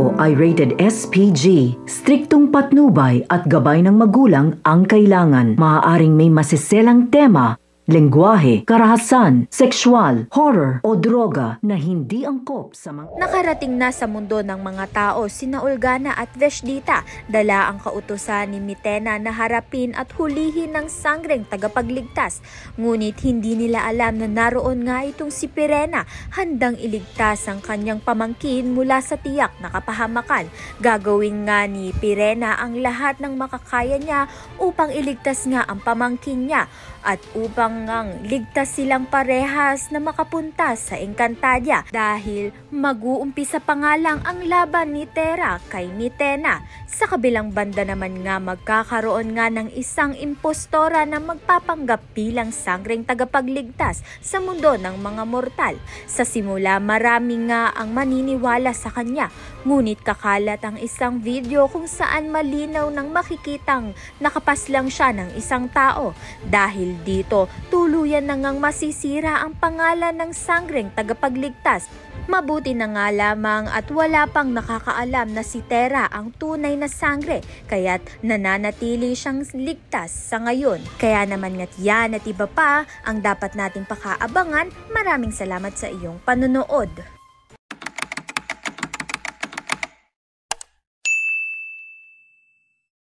ito ay rated SPG. Striktong patnubay at gabay ng magulang ang kailangan. Maaaring may masiselang tema, lengguwahe, karahasan, sexual, horror o droga na hindi angkop sa mga... Nakarating na sa mundo ng mga tao sina Olgana at Veshdita. Dala ang kautusan ni Mitena na harapin at hulihin ng sangreng tagapagligtas. Ngunit hindi nila alam na naroon nga itong si Pirena, handang iligtas ang kanyang pamangkin mula sa tiyak na kapahamakan. Gagawin nga ni Pirena ang lahat ng makakaya niya upang iligtas nga ang pamangkin niya at upang ligtas silang parehas na makapunta sa Encantadia dahil mag-uumpisa pa nga lang ang laban ni Terra kay Mitena. Sa kabilang banda naman nga magkakaroon nga ng isang impostora na magpapanggap bilang sangreng tagapagligtas sa mundo ng mga mortal. Sa simula marami nga ang maniniwala sa kanya, ngunit kakalat ang isang video kung saan malinaw nang makikitang nakapaslang siya ng isang tao. Dahil dito, tuluyan na ngang masisira ang pangalan ng sangreng tagapagligtas. Mabuti na nga lamang at wala pang nakakaalam na si Terra ang tunay na sangre, kaya't nananatili siyang ligtas sa ngayon. Kaya naman nga't yan at iba pa ang dapat nating pakaabangan. Maraming salamat sa iyong panunood.